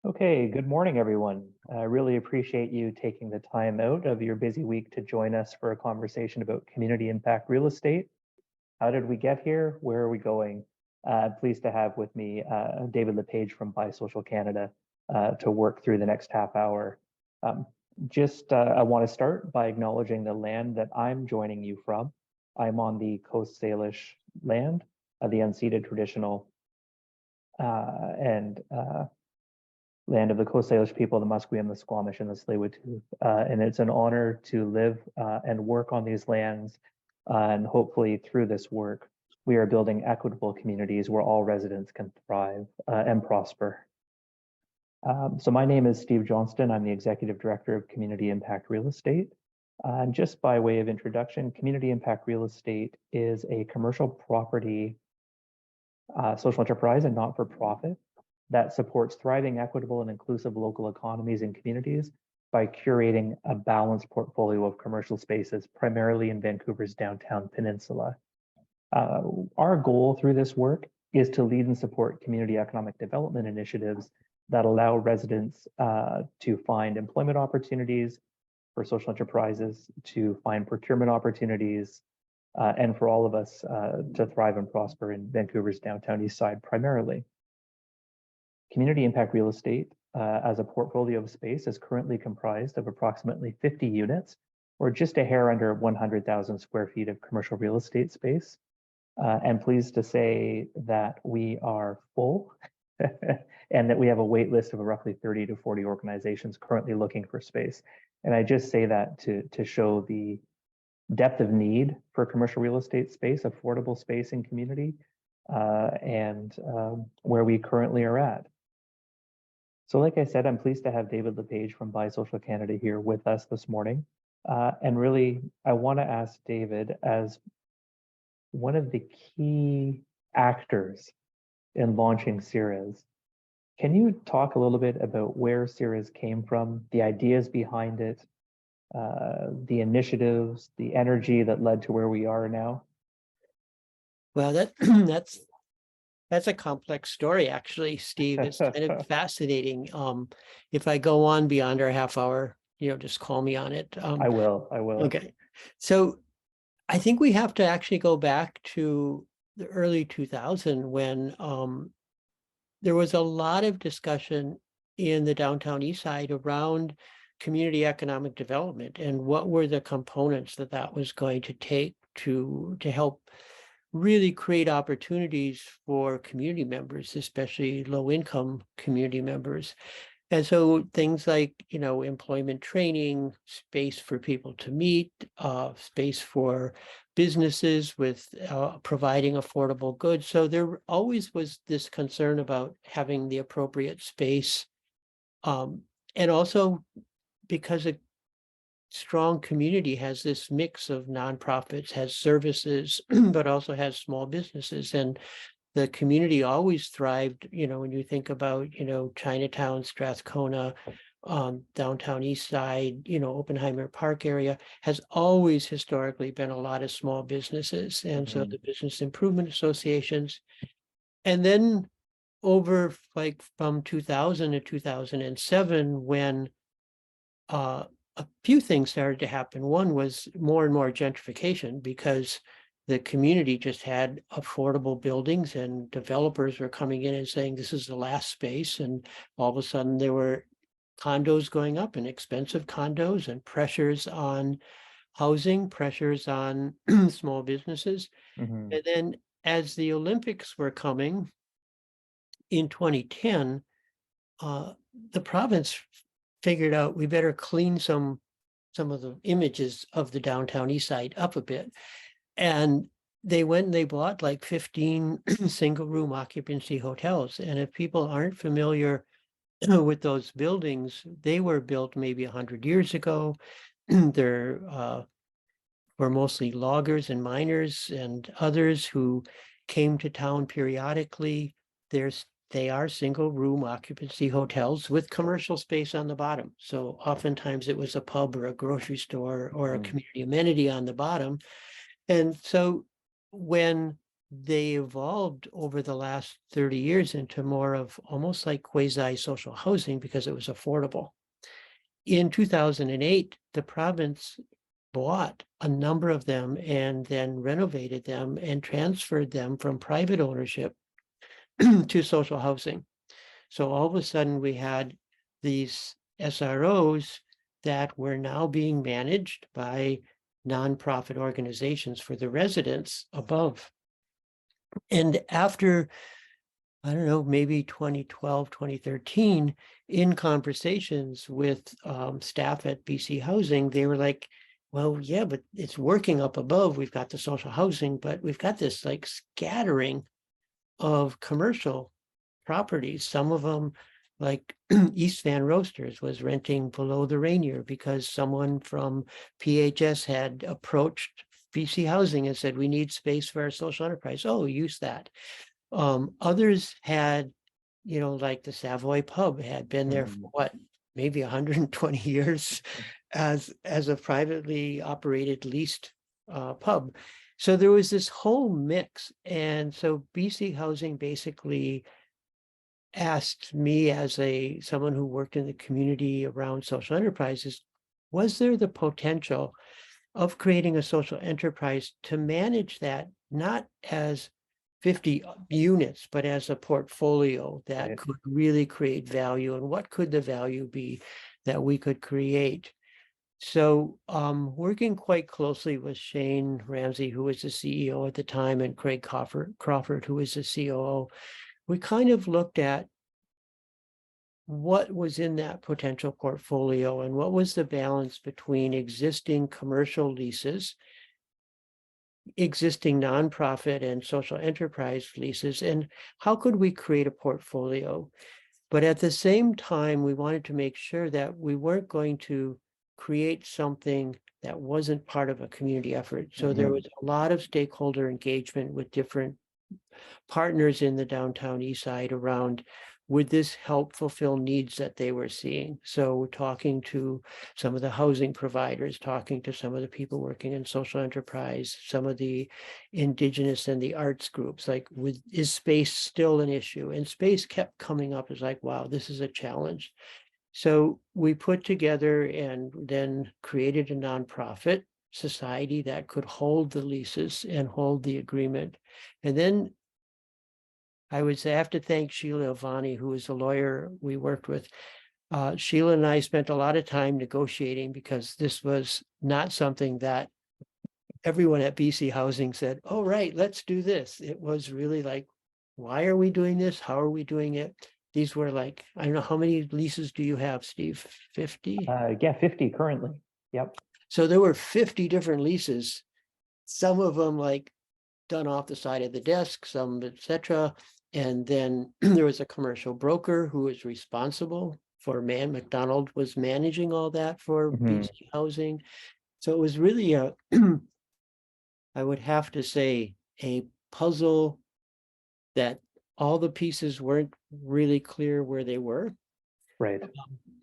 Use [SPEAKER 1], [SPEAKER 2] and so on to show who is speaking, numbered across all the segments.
[SPEAKER 1] Okay, good morning, everyone. I really appreciate you taking the time out of your busy week to join us for a conversation about community impact real estate. How did we get here? Where are we going? I'm pleased to have with me David LePage from Social Canada to work through the next half hour. Um, I want to start by acknowledging the land that I'm joining you from. I'm on the Coast Salish land, the unceded traditional and land of the Coast Salish people, the Musqueam, the Squamish, and the Tsleil-Waututh. And it's an honor to live and work on these lands. And hopefully through this work, we are building equitable communities where all residents can thrive and prosper. So my name is Steve Johnston. I'm the Executive Director of Community Impact Real Estate. And just by way of introduction, Community Impact Real Estate is a commercial property social enterprise and not-for-profit that supports thriving, equitable, and inclusive local economies and communities by curating a balanced portfolio of commercial spaces, primarily in Vancouver's downtown peninsula. Our goal through this work is to lead and support community economic development initiatives that allow residents to find employment opportunities for social enterprises, to find procurement opportunities, and for all of us to thrive and prosper in Vancouver's downtown east side primarily. Community impact real estate as a portfolio of space is currently comprised of approximately 50 units, or just a hair under 100,000 square feet of commercial real estate space. And pleased to say that we are full and that we have a wait list of roughly 30 to 40 organizations currently looking for space. And I just say that to show the depth of need for commercial real estate space, affordable space in community, and where we currently are at. So like I said, I'm pleased to have David LePage from Social Canada here with us this morning. And really, I want to ask David, as one of the key actors in launching CIRES, can you talk a little bit about where CIRES came from, the ideas behind it, the initiatives, the energy that led to where we are now?
[SPEAKER 2] Well, that's a complex story, actually, Steve. It's kind of fascinating. If I go on beyond our half hour, just call me on it.
[SPEAKER 1] I will.
[SPEAKER 2] Okay. So I think we have to actually go back to the early 2000s when there was a lot of discussion in the downtown east side around community economic development and what were the components that was going to take to help really create opportunities for community members, especially low-income community members. And so things like, employment training, space for people to meet, space for businesses with providing affordable goods. So there always was this concern about having the appropriate space. And also because a strong community has this mix of nonprofits, has services, but also has small businesses. And the community always thrived, when you think about, Chinatown, Strathcona, downtown east side, Oppenheimer Park area, has always historically been a lot of small businesses. And so the business improvement associations. And then over from 2000 to 2007, when a few things started to happen. One was more and more gentrification because the community just had affordable buildings and developers were coming in and saying, this is the last space. And all of a sudden there were condos going up and expensive condos and pressures on housing, pressures on small businesses. And then as the Olympics were coming in 2010, the province figured out we better clean some of the images of the downtown east side up a bit. And they went and they bought like 15 single room occupancy hotels. And if people aren't familiar with those buildings, they were built maybe 100 years ago. There were mostly loggers and miners and others who came to town periodically. They are single room occupancy hotels with commercial space on the bottom. So oftentimes it was a pub or a grocery store or a community amenity on the bottom. And so when they evolved over the last 30 years into more of almost like quasi-social housing because it was affordable. In 2008, the province bought a number of them and then renovated them and transferred them from private ownership to social housing. So all of a sudden we had these SROs that were now being managed by nonprofit organizations for the residents above. And after, I don't know, maybe 2012, 2013, in conversations with staff at BC Housing, they were like, well, yeah, but it's working up above. We've got the social housing, but we've got this like scattering of commercial properties. Some of them, like East Van Roasters, was renting below the Rainier because someone from PHS had approached BC Housing and said, we need space for our social enterprise. Oh, use that. Others had, you know, like the Savoy Pub had been there for what, maybe 120 years as a privately operated leased pub. So there was this whole mix. And so BC Housing basically asked me as someone who worked in the community around social enterprises, was there the potential of creating a social enterprise to manage that, not as 50 units, but as a portfolio that could really create value? And what could the value be that we could create? So working quite closely with Shane Ramsey, who was the CEO at the time, and Craig Crawford, who was the COO, we kind of looked at what was in that potential portfolio and what was the balance between existing commercial leases, existing nonprofit and social enterprise leases, and how could we create a portfolio? But at the same time, we wanted to make sure that we weren't going to create something that wasn't part of a community effort. So there was a lot of stakeholder engagement with different partners in the downtown east side around, would this help fulfill needs that they were seeing? So talking to some of the housing providers, talking to some of the people working in social enterprise, some of the Indigenous and the arts groups, like, is space still an issue? And space kept coming up as like, wow, this is a challenge. So we put together and then created a nonprofit society that could hold the leases and hold the agreement. And then I would say I have to thank Sheila Avani, who is a lawyer we worked with. Sheila and I spent a lot of time negotiating because this was not something that everyone at BC Housing said, oh, right, let's do this. It was really like, why are we doing this? How are we doing it? These were like, I don't know, how many leases do you have, Steve? 50?
[SPEAKER 1] Yeah, 50 currently. Yep.
[SPEAKER 2] So there were 50 different leases, some of them like done off the side of the desk, some, etc. And then there was a commercial broker who was responsible for McDonald was managing all that for BC Housing. So it was really a, I would have to say, a puzzle that all the pieces weren't really clear where they were.
[SPEAKER 1] Right.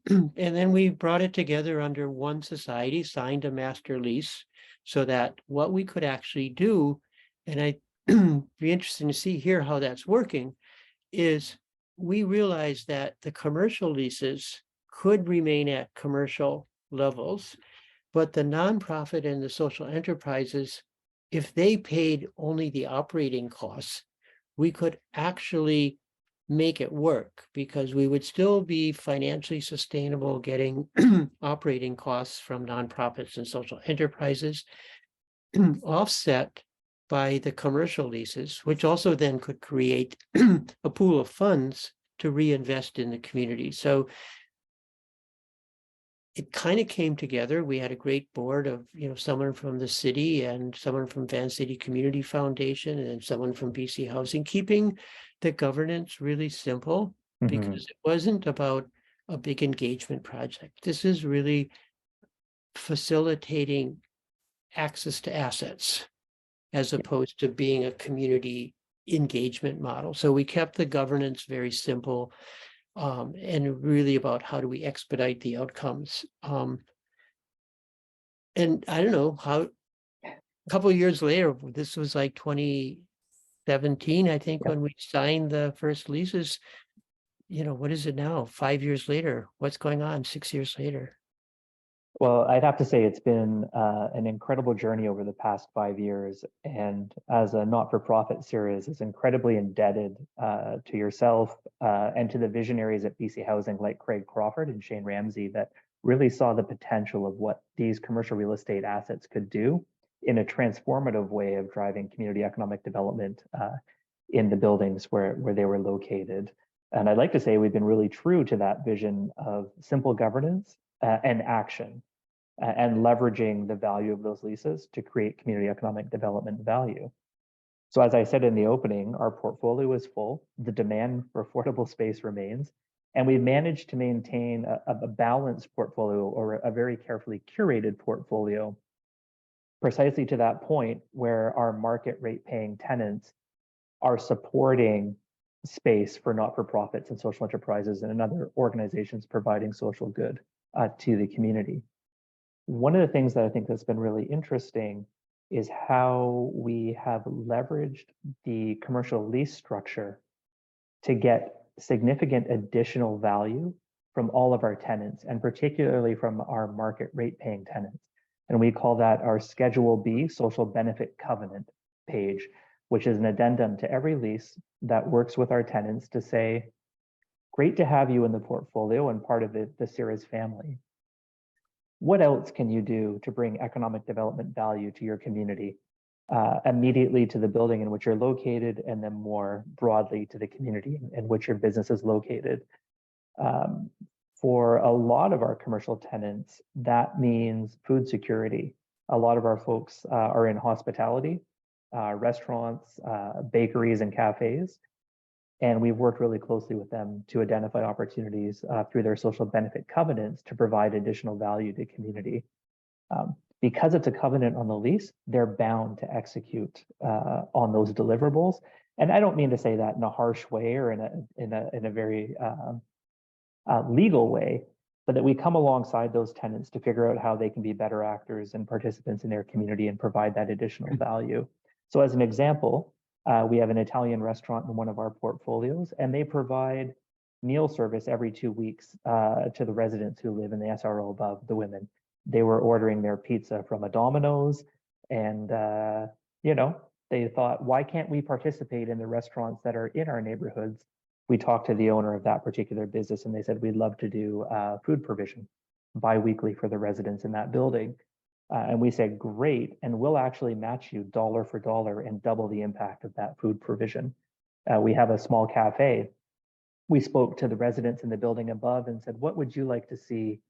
[SPEAKER 2] And then we brought it together under one society, signed a master lease so that what we could actually do, and I'd be interested to see here how that's working, is we realized that the commercial leases could remain at commercial levels, but the nonprofit and the social enterprises, if they paid only the operating costs, we could actually make it work because we would still be financially sustainable getting operating costs from nonprofits and social enterprises offset by the commercial leases, which also then could create a pool of funds to reinvest in the community. So it kind of came together. We had a great board of, someone from the city and someone from Van City Community Foundation and someone from BC Housing, keeping the governance really simple because it wasn't about a big engagement project. This is really facilitating access to assets as opposed to being a community engagement model. So we kept the governance very simple. And really about how do we expedite the outcomes. And I don't know how, a couple of years later, this was like 2017, I think,
[SPEAKER 1] Yep.
[SPEAKER 2] when we signed the first leases. What is it now? 5 years later, what's going on 6 years later?
[SPEAKER 1] Well, I'd have to say it's been an incredible journey over the past 5 years. And as a not-for-profit, CIRES is incredibly indebted to yourself and to the visionaries at BC Housing like Craig Crawford and Shane Ramsey that really saw the potential of what these commercial real estate assets could do in a transformative way of driving community economic development in the buildings where they were located. And I'd like to say we've been really true to that vision of simple governance and action and leveraging the value of those leases to create community economic development value. So as I said in the opening, our portfolio is full, the demand for affordable space remains, and we've managed to maintain a balanced portfolio or a very carefully curated portfolio precisely to that point where our market rate paying tenants are supporting space for not-for-profits and social enterprises and other organizations providing social good to the community. One of the things that I think that's been really interesting is how we have leveraged the commercial lease structure to get significant additional value from all of our tenants, and particularly from our market rate paying tenants. And we call that our Schedule B social benefit covenant page, which is an addendum to every lease that works with our tenants to say, great to have you in the portfolio and part of the CIRES family. What else can you do to bring economic development value to your community, immediately to the building in which you're located, and then more broadly to the community in which your business is located? For a lot of our commercial tenants, that means food security. A lot of our folks are in hospitality, restaurants, bakeries, and cafes. And we've worked really closely with them to identify opportunities through their social benefit covenants to provide additional value to community. Because it's a covenant on the lease, they're bound to execute on those deliverables. And I don't mean to say that in a harsh way or in a very legal way, but that we come alongside those tenants to figure out how they can be better actors and participants in their community and provide that additional value. So as an example, we have an Italian restaurant in one of our portfolios, and they provide meal service every 2 weeks to the residents who live in the SRO above, the women. They were ordering their pizza from a Domino's, and they thought, why can't we participate in the restaurants that are in our neighborhoods? We talked to the owner of that particular business, and they said, we'd love to do food provision bi-weekly for the residents in that building. And we said, great, and we'll actually match you dollar for dollar and double the impact of that food provision. We have a small cafe. We spoke to the residents in the building above and said, what would you like to see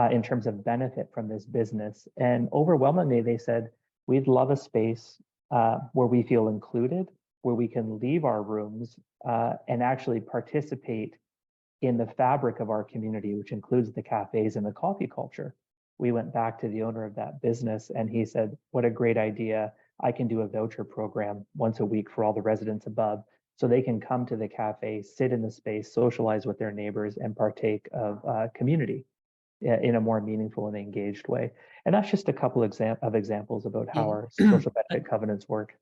[SPEAKER 1] in terms of benefit from this business? And overwhelmingly, they said, we'd love a space where we feel included, where we can leave our rooms and actually participate in the fabric of our community, which includes the cafes and the coffee culture. We went back to the owner of that business and he said, what a great idea. I can do a voucher program once a week for all the residents above so they can come to the cafe, sit in the space, socialize with their neighbors, and partake of community in a more meaningful and engaged way. And that's just a couple of examples about how our social benefit covenants work.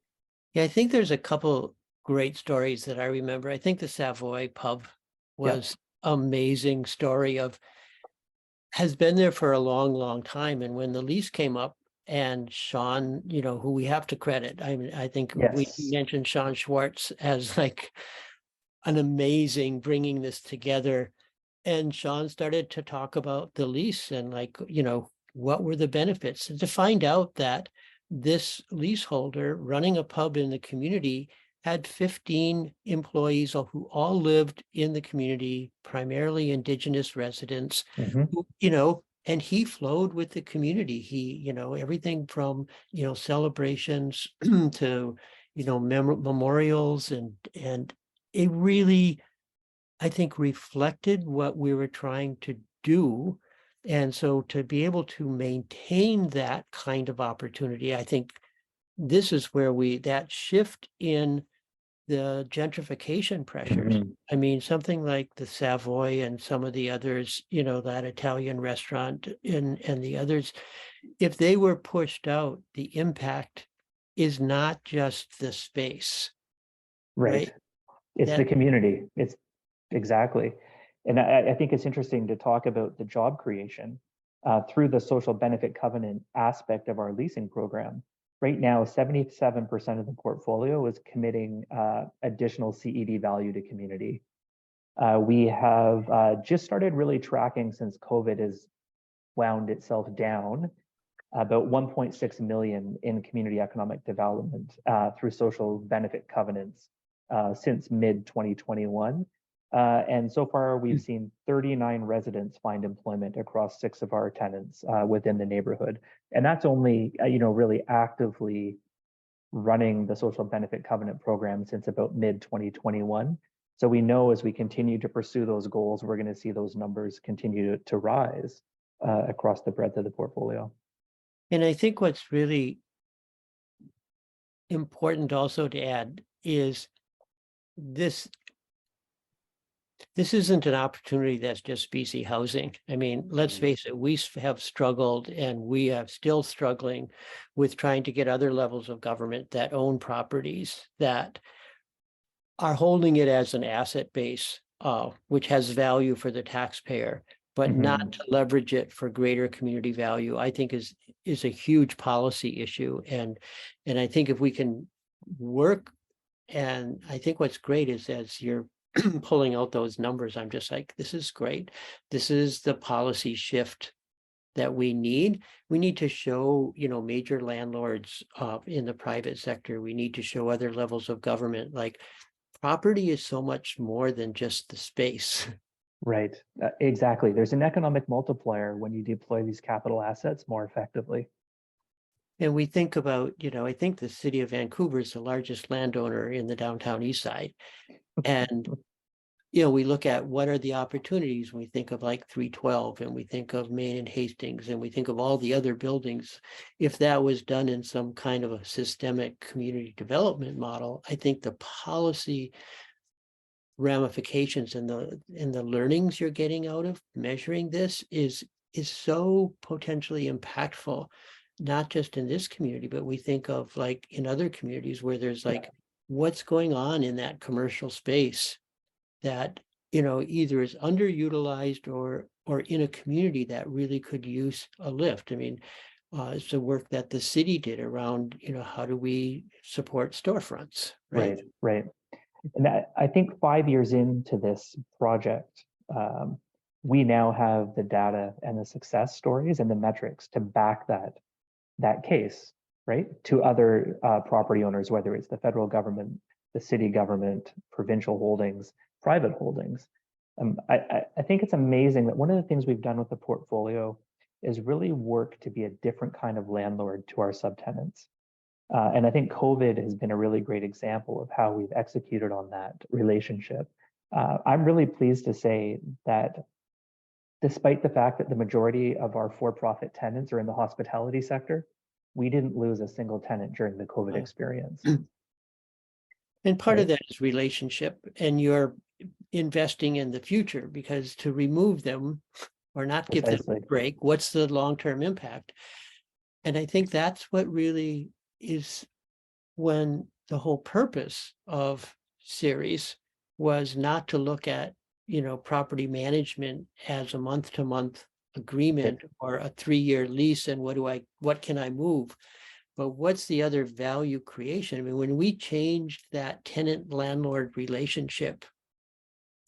[SPEAKER 2] Yeah, I think there's a couple great stories that I remember. I think the Savoy pub was amazing story has been there for a long, long time. And when the lease came up and Sean, who we have to credit, I think we mentioned Sean Schwartz as like an amazing bringing this together. And Sean started to talk about the lease and what were the benefits, and to find out that this leaseholder running a pub in the community had 15 employees who all lived in the community, primarily Indigenous residents, who, and he flowed with the community. He, everything from, celebrations to, memorials, and it really, I think, reflected what we were trying to do. And so to be able to maintain that kind of opportunity, I think this is where that shift in the gentrification pressures. I mean, something like the Savoy and some of the others, that Italian restaurant and the others, if they were pushed out, the impact is not just the space.
[SPEAKER 1] Right. It's the
[SPEAKER 2] That
[SPEAKER 1] community. It's exactly. And I think it's interesting to talk about the job creation through the social benefit covenant aspect of our leasing program. Right now, 77% of the portfolio is committing additional CED value to community. We have just started really tracking since COVID has wound itself down, about 1.6 million in community economic development through social benefit covenants since mid 2021. And so far, we've seen 39 residents find employment across 6 of our tenants within the neighborhood. And that's only, really actively running the social benefit covenant program since about mid 2021. So we know as we continue to pursue those goals, we're going to see those numbers continue to rise across the breadth of the portfolio.
[SPEAKER 2] And I think what's really important also to add is this isn't an opportunity that's just BC housing. I mean, let's face it, we have struggled and we are still struggling with trying to get other levels of government that own properties that are holding it as an asset base, which has value for the taxpayer, but not to leverage it for greater community value, I think is a huge policy issue. And I think if we can work, and I think what's great is as you're pulling out those numbers, I'm just like, this is great. This is the policy shift that we need. We need to show, major landlords in the private sector. We need to show other levels of government, like property is so much more than just the space.
[SPEAKER 1] Right, exactly. There's an economic multiplier when you deploy these capital assets more effectively.
[SPEAKER 2] And we think about, I think the city of Vancouver is the largest landowner in the downtown east side. And, we look at what are the opportunities. We think of like 312 and we think of Main and Hastings and we think of all the other buildings. If that was done in some kind of a systemic community development model, I think the policy ramifications and the learnings you're getting out of measuring this is so potentially impactful, not just in this community, but we think of like in other communities where there's like what's going on in that commercial space that either is underutilized or in a community that really could use a lift. I mean, it's the work that the city did around how do we support storefronts, right?
[SPEAKER 1] Right. And I think 5 years into this project, we now have the data and the success stories and the metrics to back that case, right? To other property owners, whether it's the federal government, the city government, provincial holdings, private holdings. I think it's amazing that one of the things we've done with the portfolio is really work to be a different kind of landlord to our subtenants. And I think COVID has been a really great example of how we've executed on that relationship. I'm really pleased to say that despite the fact that the majority of our for-profit tenants are in the hospitality sector, we didn't lose a single tenant during the COVID experience.
[SPEAKER 2] And part of that is relationship, and you're investing in the future, because to remove them or not give them a break, what's the long-term impact? And I think that's what really is when the whole purpose of CIRES was not to look at, property management as a month-to-month agreement or a 3-year lease and what can I move? But what's the other value creation? I mean, when we changed that tenant landlord relationship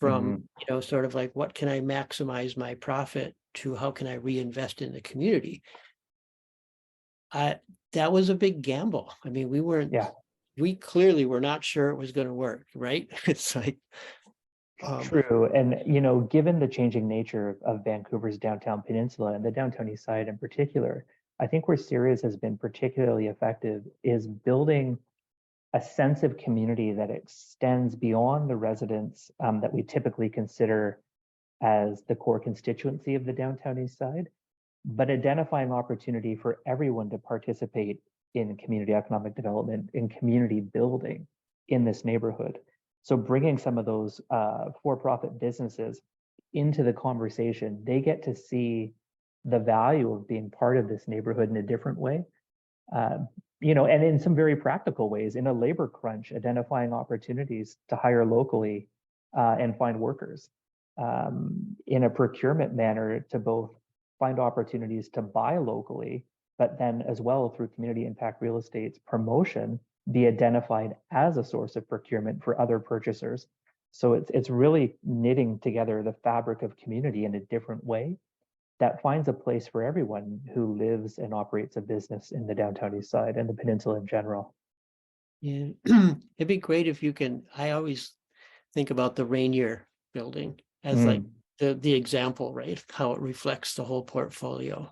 [SPEAKER 2] from, sort of like, what can I maximize my profit to how can I reinvest in the community? That was a big gamble. I mean, we clearly were not sure it was going to work, right? It's like,
[SPEAKER 1] true. And, given the changing nature of Vancouver's downtown peninsula and the downtown east side in particular, I think where CIRES has been particularly effective is building a sense of community that extends beyond the residents that we typically consider as the core constituency of the downtown east side, but identifying opportunity for everyone to participate in community economic development, in community building in this neighborhood. So bringing some of those for-profit businesses into the conversation, they get to see the value of being part of this neighborhood in a different way. and in some very practical ways, in a labor crunch, identifying opportunities to hire locally and find workers. In a procurement manner, to both find opportunities to buy locally, but then as well through community impact real estate's promotion, be identified as a source of procurement for other purchasers. So it's really knitting together the fabric of community in a different way that finds a place for everyone who lives and operates a business in the downtown east side and the peninsula in general.
[SPEAKER 2] Yeah, it'd be great if you can. I always think about the Rainier building as like the example, right? How it reflects the whole portfolio.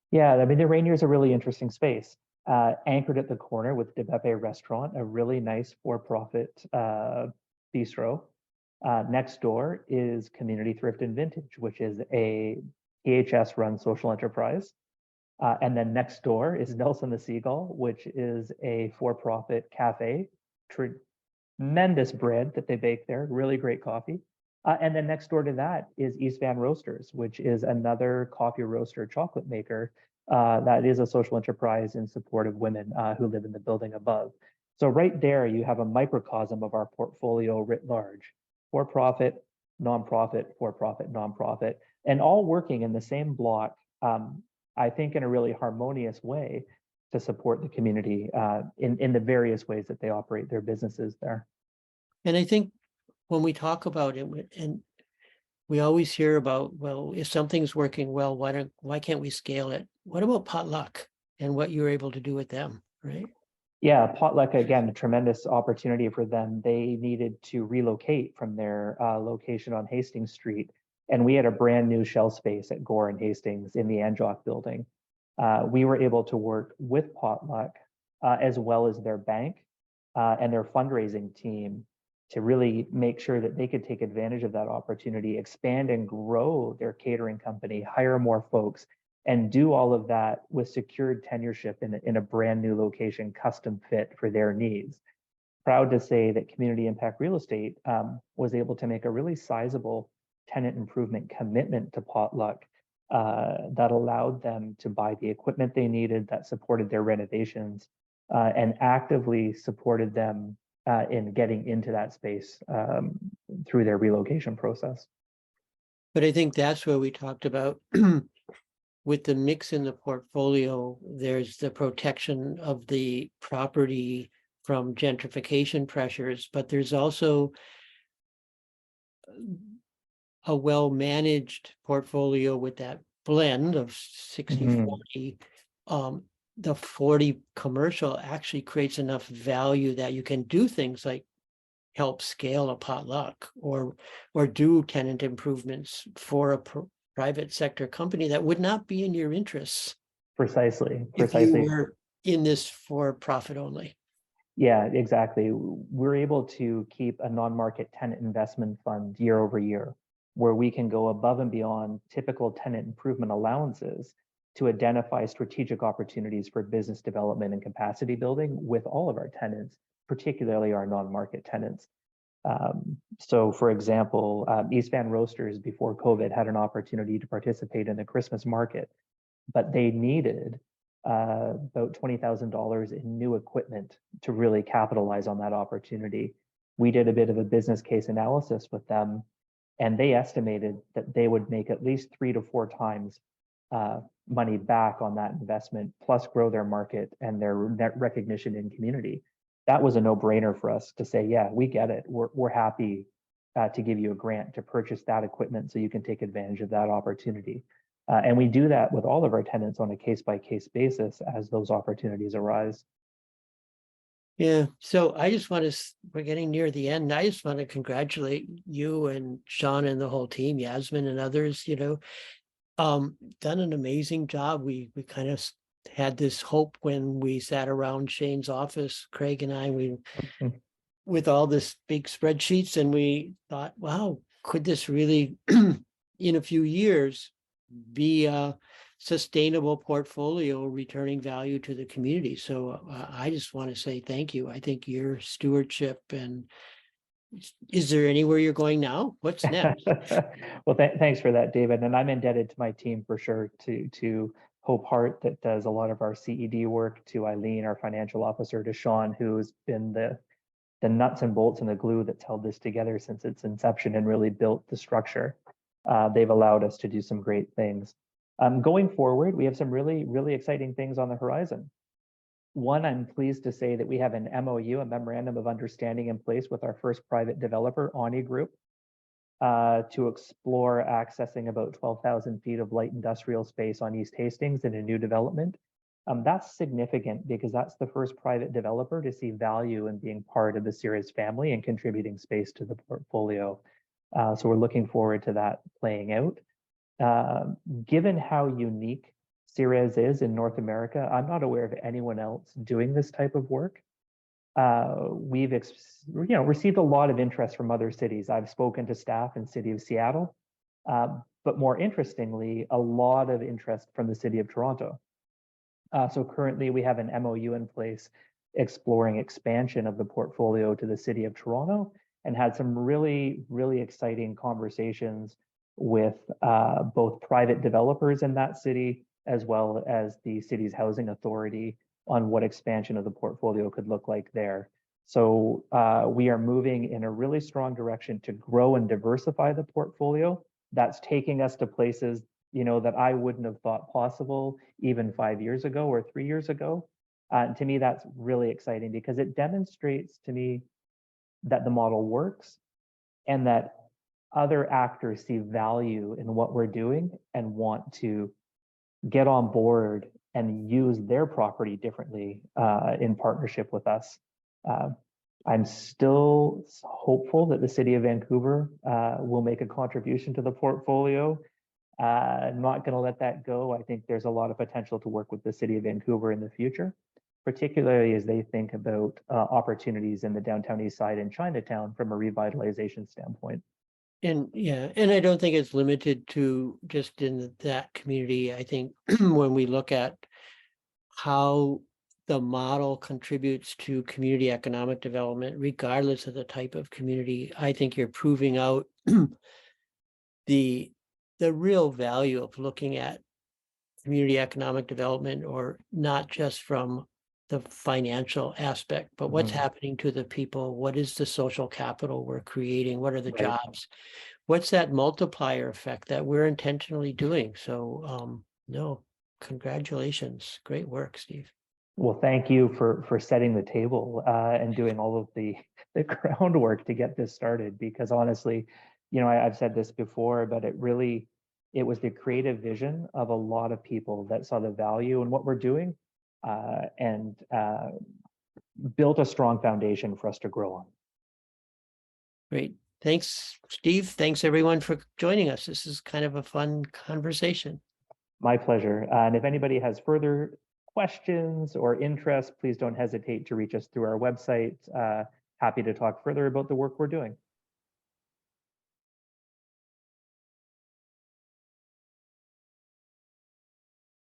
[SPEAKER 1] Yeah, I mean, the Rainier is a really interesting space. Anchored at the corner with De Beppe Restaurant, a really nice for-profit bistro. Next door is Community Thrift and Vintage, which is a PHS-run social enterprise. And then next door is Nelson the Seagull, which is a for-profit cafe. Tremendous bread that they bake there, really great coffee. And then next door to that is East Van Roasters, which is another coffee roaster chocolate maker that is a social enterprise in support of women who live in the building above. So right there, you have a microcosm of our portfolio writ large: for-profit, nonprofit, for-profit, nonprofit, and all working in the same block, I think in a really harmonious way to support the community in the various ways that they operate their businesses there.
[SPEAKER 2] And I think when we talk about it, and we always hear about, well, if something's working well, why can't we scale it? What about Potluck and what you were able to do with them, right?
[SPEAKER 1] Yeah, Potluck, again, a tremendous opportunity for them. They needed to relocate from their location on Hastings Street, and we had a brand new shell space at Gore and Hastings in the Anjoc building. We were able to work with Potluck as well as their bank and their fundraising team to really make sure that they could take advantage of that opportunity, expand and grow their catering company, hire more folks, and do all of that with secured tenureship in a brand new location, custom fit for their needs. Proud to say that Community Impact Real Estate was able to make a really sizable tenant improvement commitment to Potluck that allowed them to buy the equipment they needed, that supported their renovations, and actively supported them in getting into that space through their relocation process.
[SPEAKER 2] But I think that's where we talked about with the mix in the portfolio, there's the protection of the property from gentrification pressures, but there's also a well-managed portfolio with that blend of 60-40. The 40 commercial actually creates enough value that you can do things like help scale a Potluck or do tenant improvements for a private sector company that would not be in your interests.
[SPEAKER 1] Precisely.
[SPEAKER 2] If you were in this for profit only.
[SPEAKER 1] Yeah, exactly. We're able to keep a non-market tenant investment fund year over year, where we can go above and beyond typical tenant improvement allowances to identify strategic opportunities for business development and capacity building with all of our tenants, particularly our non-market tenants. So for example, East Van Roasters before COVID had an opportunity to participate in the Christmas market, but they needed about $20,000 in new equipment to really capitalize on that opportunity. We did a bit of a business case analysis with them, and they estimated that they would make at least 3 to 4 times money back on that investment, plus grow their market and their net recognition in community. That was a no-brainer for us to say, yeah, we get it. We're happy to give you a grant to purchase that equipment so you can take advantage of that opportunity. And we do that with all of our tenants on a case-by-case basis as those opportunities arise.
[SPEAKER 2] Yeah, so I just want to, we're getting near the end. I just want to congratulate you and Sean and the whole team, Yasmin and others, done an amazing job. We kind of had this hope when we sat around Shane's office, Craig and I, with all this big spreadsheets, and we thought, wow, could this really, in a few years, be a sustainable portfolio returning value to the community? So I just want to say thank you. I think your stewardship, and is there anywhere you're going now? What's next?
[SPEAKER 1] Well, thanks for that, David. And I'm indebted to my team for sure to Hope Hart that does a lot of our CED work, to Eileen, our financial officer, to Sean, who's been the nuts and bolts and the glue that's held this together since its inception and really built the structure. They've allowed us to do some great things. Going forward, we have some really, really exciting things on the horizon. One, I'm pleased to say that we have an MOU, a memorandum of understanding, in place with our first private developer, Ani Group, to explore accessing about 12,000 feet of light industrial space on East Hastings in a new development. That's significant because that's the first private developer to see value in being part of the CIRES family and contributing space to the portfolio. So we're looking forward to that playing out. Given how unique CIRES is in North America, I'm not aware of anyone else doing this type of work. We've received a lot of interest from other cities. I've spoken to staff in City of Seattle, but more interestingly, a lot of interest from the City of Toronto. So currently we have an MOU in place exploring expansion of the portfolio to the City of Toronto, and had some really, really exciting conversations with both private developers in that city, as well as the city's housing authority, on what expansion of the portfolio could look like there. So we are moving in a really strong direction to grow and diversify the portfolio. That's taking us to places, that I wouldn't have thought possible even 5 years ago or 3 years ago. And to me, that's really exciting because it demonstrates to me that the model works and that other actors see value in what we're doing and want to get on board and use their property differently in partnership with us. I'm still hopeful that the City of Vancouver will make a contribution to the portfolio. I'm not going to let that go. I think there's a lot of potential to work with the City of Vancouver in the future, particularly as they think about opportunities in the downtown east side and Chinatown from a revitalization standpoint.
[SPEAKER 2] And I don't think it's limited to just in that community. I think when we look at how the model contributes to community economic development, regardless of the type of community, I think you're proving out the real value of looking at community economic development, or not just from the financial aspect, but what's happening to the people, what is the social capital we're creating, what are the jobs, what's that multiplier effect that we're intentionally doing. So no, congratulations, great work, Steve.
[SPEAKER 1] Well, thank you for setting the table and doing all of the groundwork to get this started, because honestly, I've said this before, but it was the creative vision of a lot of people that saw the value in what we're doing and built a strong foundation for us to grow on.
[SPEAKER 2] Great. Thanks, Steve. Thanks, everyone, for joining us. This is kind of a fun conversation.
[SPEAKER 1] My pleasure. And if anybody has further questions or interest, please don't hesitate to reach us through our website. Happy to talk further about the work we're doing.